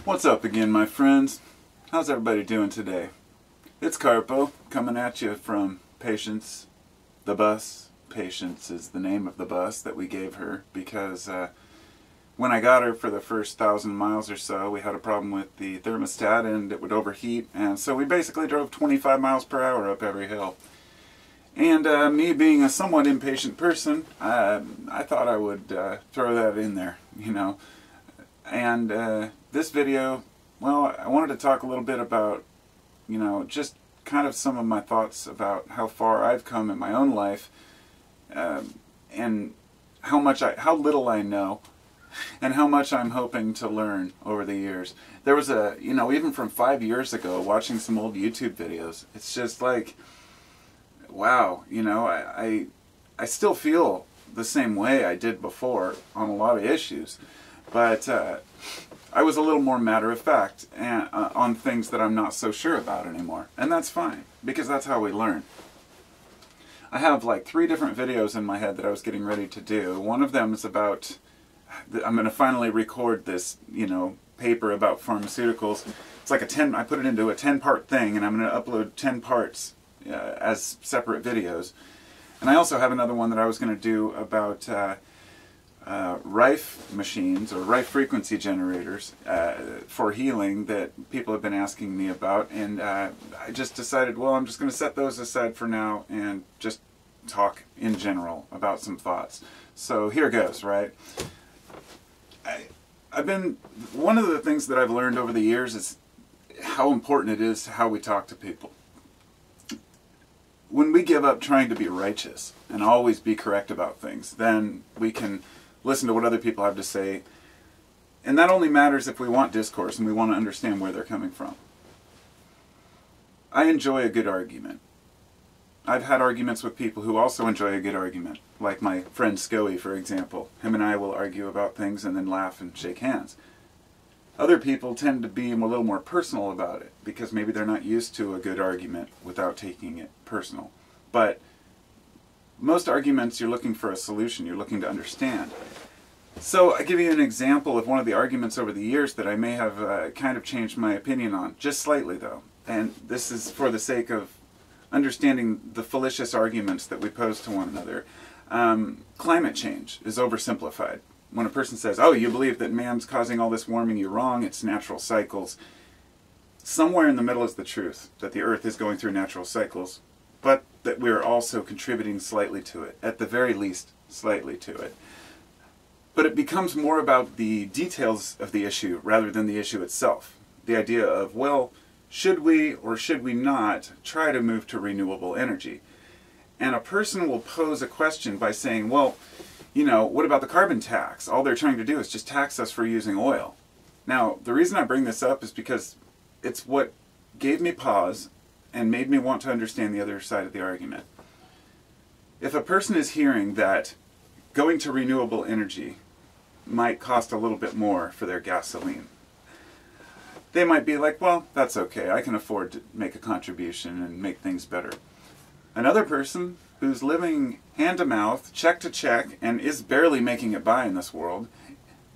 What's up again, my friends? How's everybody doing today? It's Carpo coming at you from Patience, the bus. Patience is the name of the bus that we gave her because when I got her for the first 1,000 miles or so, we had a problem with the thermostat and it would overheat, and so we basically drove 25 miles per hour up every hill. And me being a somewhat impatient person, I thought I would throw that in there, you know. And this video, well, I wanted to talk a little bit about, you know, just kind of some of my thoughts about how far I've come in my own life, and how little I know, and how much I'm hoping to learn over the years. There was a, you know, even from 5 years ago, watching some old YouTube videos, it's just like, wow, you know, I still feel the same way I did before on a lot of issues. But I was a little more matter-of-fact on things that I'm not so sure about anymore. And that's fine, because that's how we learn. I have like 3 different videos in my head that I was getting ready to do. One of them is about, I'm going to finally record this, you know, paper about pharmaceuticals. It's like I put it into a 10-part thing, and I'm going to upload 10 parts as separate videos. And I also have another one that I was going to do about Rife machines, or Rife frequency generators for healing, that people have been asking me about, and I just decided, well, I'm just going to set those aside for now and just talk in general about some thoughts. So here goes, right? One of the things that I've learned over the years is how important it is how we talk to people. When we give up trying to be righteous and always be correct about things, then we can listen to what other people have to say. And that only matters if we want discourse and we want to understand where they're coming from. I enjoy a good argument. I've had arguments with people who also enjoy a good argument, like my friend Skewed, for example. Him and I will argue about things and then laugh and shake hands. Other people tend to be a little more personal about it, because maybe they're not used to a good argument without taking it personal. But most arguments, you're looking for a solution, you're looking to understand. So I give you an example of one of the arguments over the years that I may have kind of changed my opinion on, just slightly though. And this is for the sake of understanding the fallacious arguments that we pose to one another. Climate change is oversimplified. When a person says, oh, you believe that man's causing all this warming, you're wrong, it's natural cycles. Somewhere in the middle is the truth, that the earth is going through natural cycles, but that we're also contributing slightly to it, at the very least, slightly to it. But it becomes more about the details of the issue rather than the issue itself. The idea of, well, should we or should we not try to move to renewable energy? And a person will pose a question by saying, well, you know, what about the carbon tax? All they're trying to do is just tax us for using oil. Now, the reason I bring this up is because it's what gave me pause and made me want to understand the other side of the argument. If a person is hearing that going to renewable energy might cost a little bit more for their gasoline, they might be like, well, that's okay, I can afford to make a contribution and make things better. Another person who's living hand to mouth, check to check, and is barely making it by in this world,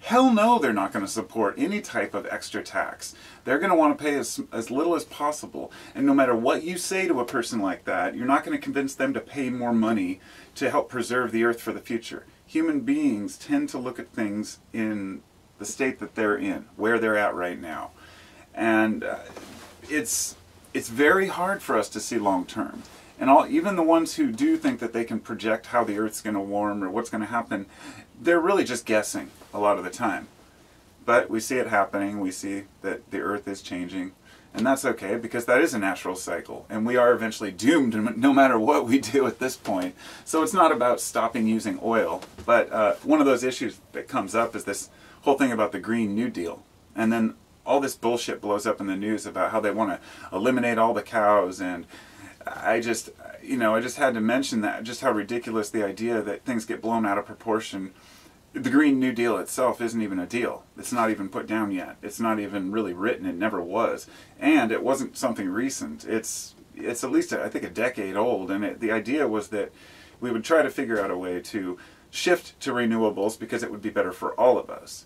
hell no, they're not going to support any type of extra tax. They're going to want to pay as little as possible. And no matter what you say to a person like that, you're not going to convince them to pay more money to help preserve the earth for the future. Human beings tend to look at things in the state that they're in, where they're at right now. And it's very hard for us to see long term. And even the ones who do think that they can project how the earth's going to warm or what's going to happen, they're really just guessing a lot of the time. But we see it happening, we see that the earth is changing, and that's okay, because that is a natural cycle, and we are eventually doomed no matter what we do at this point. So it's not about stopping using oil, but one of those issues that comes up is this whole thing about the Green New Deal. And then all this bullshit blows up in the news about how they want to eliminate all the cows, and I just had to mention that, just how ridiculous the idea that things get blown out of proportion. The Green New Deal itself isn't even a deal. It's not even put down yet. It's not even really written. It never was. And it wasn't something recent. It's at least, I think, a decade old. And the idea was that we would try to figure out a way to shift to renewables because it would be better for all of us.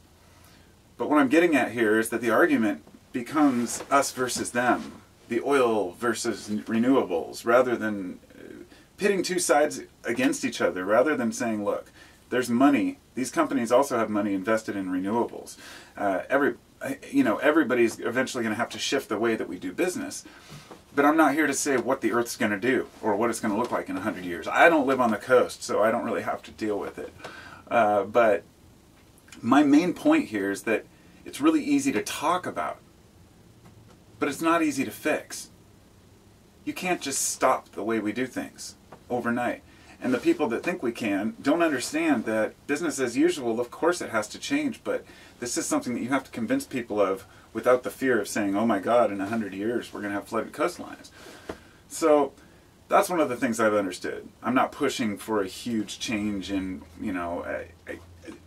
But what I'm getting at here is that the argument becomes us versus them, the oil versus renewables, rather than pitting two sides against each other, rather than saying, look, there's money. These companies also have money invested in renewables. Everybody's eventually going to have to shift the way that we do business. But I'm not here to say what the Earth's going to do or what it's going to look like in 100 years. I don't live on the coast, so I don't really have to deal with it. But my main point here is that it's really easy to talk about, but it's not easy to fix. You can't just stop the way we do things overnight. And the people that think we can don't understand that business as usual, of course it has to change, but this is something that you have to convince people of without the fear of saying, oh my God, in 100 years we're going to have flooded coastlines. So that's one of the things I've understood. I'm not pushing for a huge change in,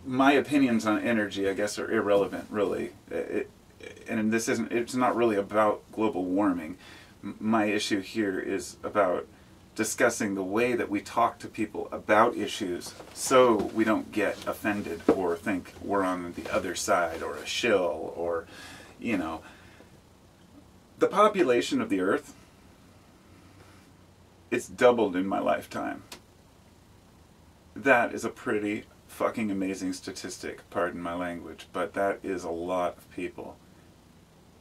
my opinions on energy, I guess, are irrelevant, really. It's not really about global warming. My issue here is about discussing the way that we talk to people about issues so we don't get offended or think we're on the other side or a shill or, The population of the Earth, it's doubled in my lifetime. That is a pretty fucking amazing statistic, pardon my language, but that is a lot of people.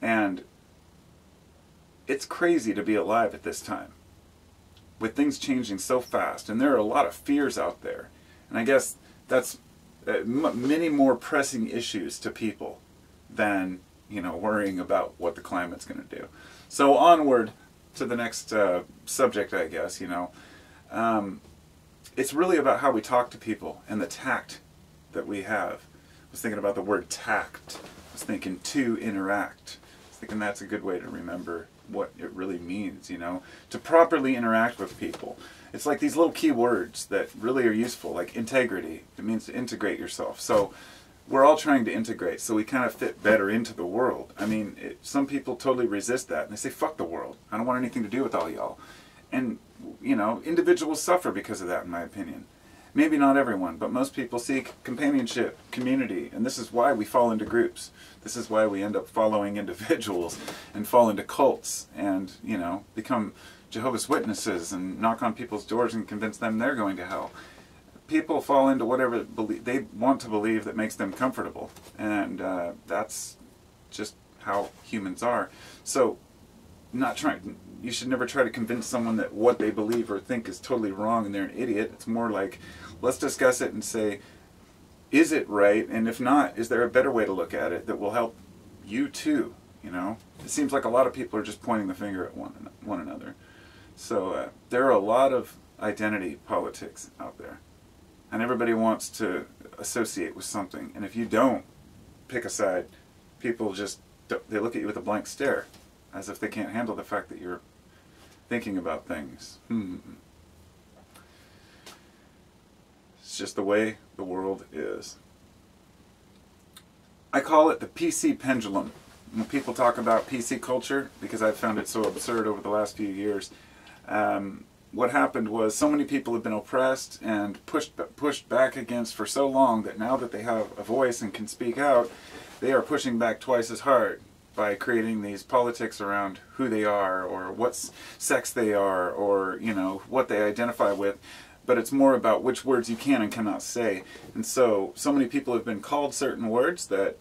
And it's crazy to be alive at this time, with things changing so fast, and there are a lot of fears out there. And I guess that's many more pressing issues to people than, worrying about what the climate's going to do. So onward to the next subject, I guess, it's really about how we talk to people and the tact that we have. I was thinking about the word tact. I was thinking to interact. I was thinking that's a good way to remember what it really means, to properly interact with people. It's like these little key words that really are useful, like integrity. It means to integrate yourself. So we're all trying to integrate, so we kind of fit better into the world. I mean, some people totally resist that, and they say, fuck the world. I don't want anything to do with all y'all. And, individuals suffer because of that, in my opinion. Maybe not everyone, but most people seek companionship, community, and this is why we fall into groups. This is why we end up following individuals and fall into cults and, become Jehovah's Witnesses and knock on people's doors and convince them they're going to hell. People fall into whatever they want to believe that makes them comfortable, and that's just how humans are. So, you should never try to convince someone that what they believe or think is totally wrong and they're an idiot. It's more like, let's discuss it and say, is it right? And if not, is there a better way to look at it that will help you too? It seems like a lot of people are just pointing the finger at one another. So there are a lot of identity politics out there. And everybody wants to associate with something. And if you don't pick a side, people they look at you with a blank stare, as if they can't handle the fact that you're thinking about things. It's just the way the world is. I call it the PC pendulum. When people talk about PC culture, because I've found it so absurd over the last few years, what happened was so many people have been oppressed and pushed back against for so long that now that they have a voice and can speak out, they are pushing back twice as hard by creating these politics around who they are or what sex they are or, what they identify with. But it's more about which words you can and cannot say. And so many people have been called certain words that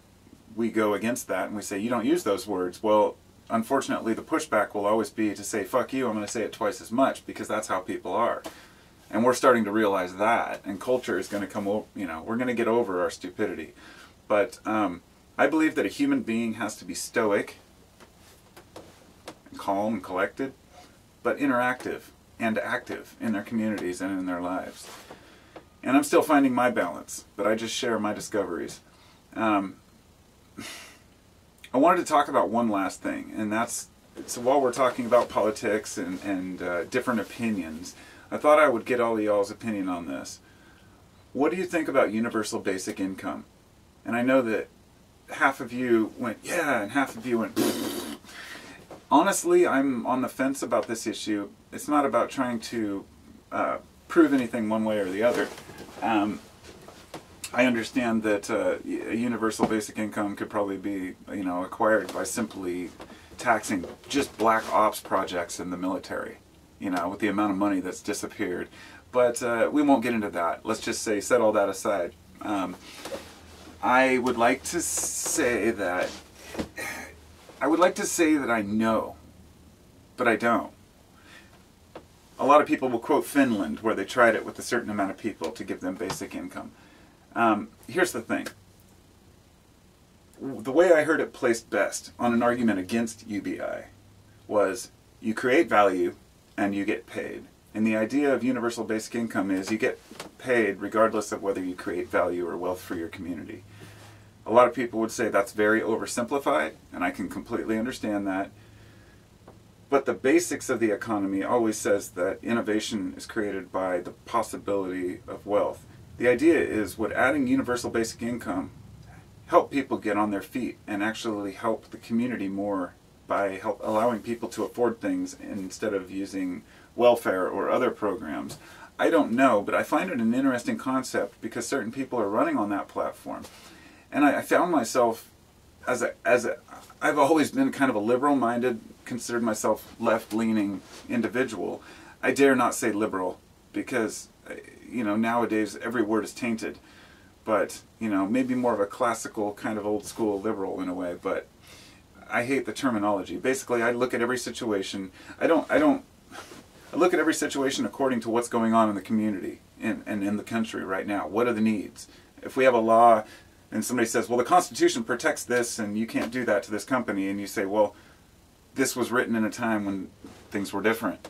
we go against that and we say, you don't use those words. Well, unfortunately, the pushback will always be to say, fuck you, I'm going to say it twice as much, because that's how people are. And we're starting to realize that, and culture is going to come over, we're going to get over our stupidity. But I believe that a human being has to be stoic, and calm and collected, but interactive and active in their communities and in their lives. And I'm still finding my balance, but I just share my discoveries. I wanted to talk about one last thing, and so while we're talking about politics and different opinions, I thought I would get all of y'all's opinion on this. What do you think about universal basic income? And I know that half of you went, yeah, and half of you went, honestly, I'm on the fence about this issue. It's not about trying to prove anything one way or the other. I understand that a universal basic income could probably be, acquired by simply taxing just black ops projects in the military, with the amount of money that's disappeared. But we won't get into that. Let's just say, set all that aside. I would like to say that I know, but I don't. A lot of people will quote Finland, where they tried it with a certain amount of people to give them basic income. Here's the thing. The way I heard it placed best on an argument against UBI was you create value and you get paid. And the idea of universal basic income is you get paid regardless of whether you create value or wealth for your community. A lot of people would say that's very oversimplified, and I can completely understand that. But the basics of the economy always says that innovation is created by the possibility of wealth. The idea is, would adding universal basic income help people get on their feet and actually help the community more by allowing people to afford things instead of using welfare or other programs? I don't know, but I find it an interesting concept because certain people are running on that platform. And I found myself, I've always been kind of a liberal-minded, considered myself left-leaning individual. I dare not say liberal because, nowadays every word is tainted. But, maybe more of a classical kind of old-school liberal in a way. But I hate the terminology. Basically, I look at every situation. I look at every situation according to what's going on in the community and in the country right now. What are the needs? If we have a law and somebody says, well, the Constitution protects this and you can't do that to this company, and you say, well, this was written in a time when things were different,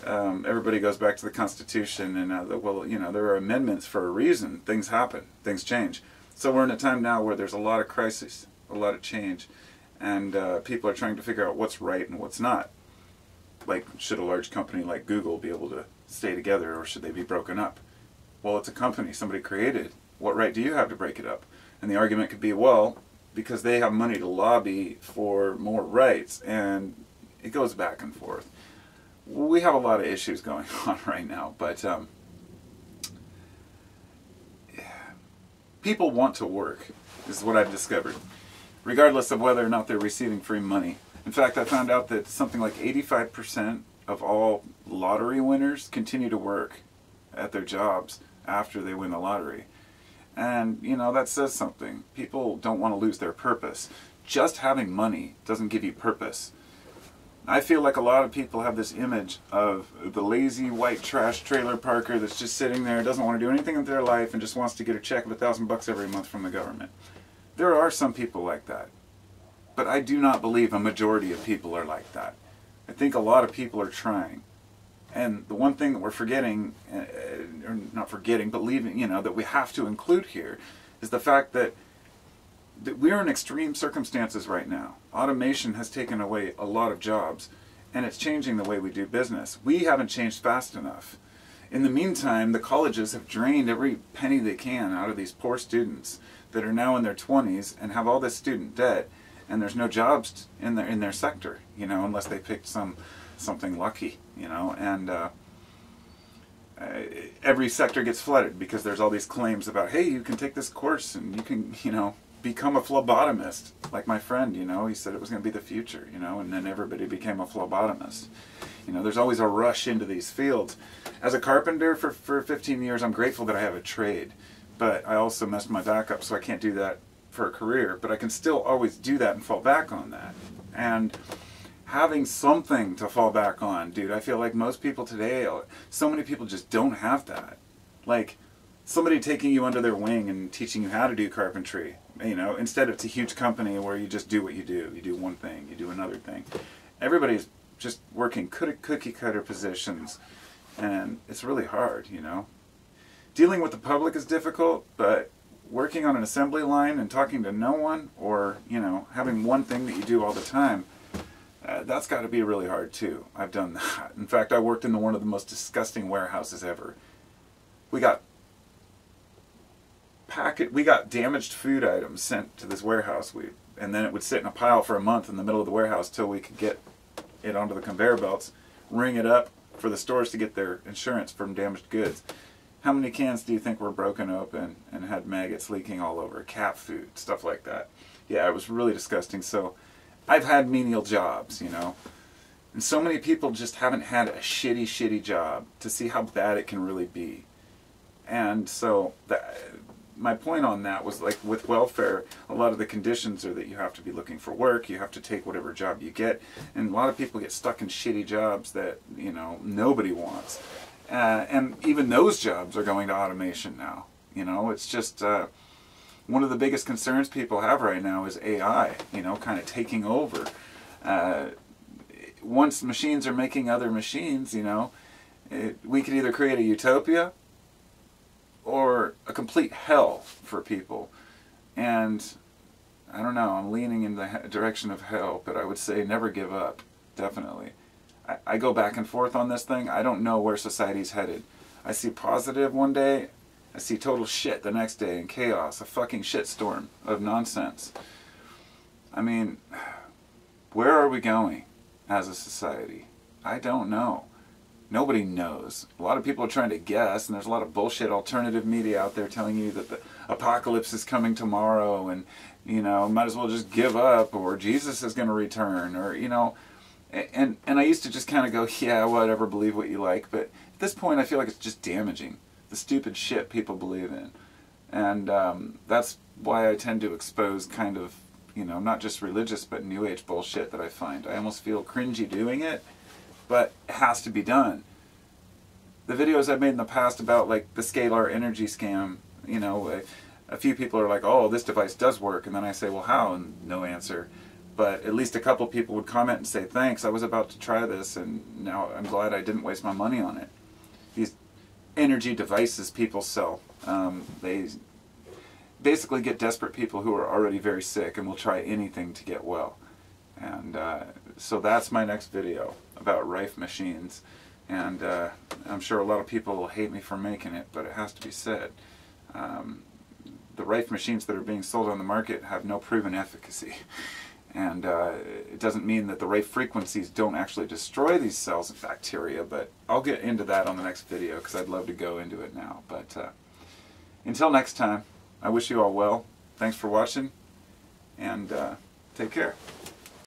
everybody goes back to the Constitution, and there are amendments for a reason. Things happen, things change. So we're in a time now where there's a lot of crisis, a lot of change, and people are trying to figure out what's right and what's not. Like, should a large company like Google be able to stay together, or should they be broken up? Well, it's a company somebody created. What right do you have to break it up? And the argument could be, well, because they have money to lobby for more rights, and it goes back and forth. We have a lot of issues going on right now, but people want to work, is what I've discovered, regardless of whether or not they're receiving free money. In fact, I found out that something like 85% of all lottery winners continue to work at their jobs after they win the lottery. And, that says something. People don't want to lose their purpose. Just having money doesn't give you purpose. I feel like a lot of people have this image of the lazy white trash trailer parker that's just sitting there, doesn't want to do anything with their life, and just wants to get a check of $1,000 every month from the government. There are some people like that. But I do not believe a majority of people are like that. I think a lot of people are trying. And the one thing that we're forgetting, or not forgetting, but leaving, that we have to include here, is the fact that we're in extreme circumstances right now. Automation has taken away a lot of jobs, and it's changing the way we do business. We haven't changed fast enough. In the meantime, the colleges have drained every penny they can out of these poor students that are now in their 20s and have all this student debt, and there's no jobs in their sector, unless they picked something lucky, and every sector gets flooded because there's all these claims about, hey, you can take this course and you can, become a phlebotomist. Like my friend, he said it was going to be the future, and then everybody became a phlebotomist. There's always a rush into these fields. As a carpenter for 15 years, I'm grateful that I have a trade, but I also messed my back up, so I can't do that for a career, but I can still always do that and fall back on that. And having something to fall back on, dude, I feel like most people today, so many people just don't have that. Like, somebody taking you under their wing and teaching you how to do carpentry, instead of it's a huge company where you just do what you do. You do one thing, you do another thing. Everybody's just working cookie cutter positions, and it's really hard, Dealing with the public is difficult, but working on an assembly line and talking to no one, or, having one thing that you do all the time, that's got to be really hard too. I've done that. In fact, I worked in one of the most disgusting warehouses ever. We got damaged food items sent to this warehouse, and then it would sit in a pile for a month in the middle of the warehouse till we could get it onto the conveyor belts, ring it up for the stores to get their insurance from damaged goods. How many cans do you think were broken open and had maggots leaking all over? Cat food, stuff like that. Yeah, it was really disgusting. So I've had menial jobs, you know. And so many people just haven't had a shitty, shitty job to see how bad it can really be. And so my point on that was, like, with welfare, a lot of the conditions are that you have to be looking for work, you have to take whatever job you get, and a lot of people get stuck in shitty jobs that, you know, nobody wants. And even those jobs are going to automation now. You know, it's just one of the biggest concerns people have right now is AI, you know, kind of taking over. Once machines are making other machines, you know, we could either create a utopia or a complete hell for people. And I don't know, I'm leaning in the direction of hell, but I would say never give up, definitely. I go back and forth on this thing. I don't know where society's headed. I see positive one day, I see total shit the next day, and chaos, a fucking shitstorm of nonsense. I mean, where are we going as a society? I don't know. Nobody knows. A lot of people are trying to guess, and there's a lot of bullshit alternative media out there telling you that the apocalypse is coming tomorrow, and, you know, might as well just give up, or Jesus is going to return, or, you know. And I used to just kind of go, yeah, whatever, believe what you like. But at this point, I feel like it's just damaging the stupid shit people believe in. And that's why I tend to expose kind of, you know, not just religious, but New Age bullshit that I find. I almost feel cringy doing it, but it has to be done. The videos I've made in the past about, like, the scalar energy scam, you know, a few people are like, oh, this device does work. And then I say, well, how? And no answer. But at least a couple people would comment and say, thanks, I was about to try this, and now I'm glad I didn't waste my money on it. These energy devices people sell, they basically get desperate people who are already very sick and will try anything to get well. And so that's my next video, about Rife machines. And I'm sure a lot of people will hate me for making it, but it has to be said. The Rife machines that are being sold on the market have no proven efficacy. And it doesn't mean that the Rife frequencies don't actually destroy these cells and bacteria, but I'll get into that on the next video because I'd love to go into it now. But until next time, I wish you all well. Thanks for watching, and take care.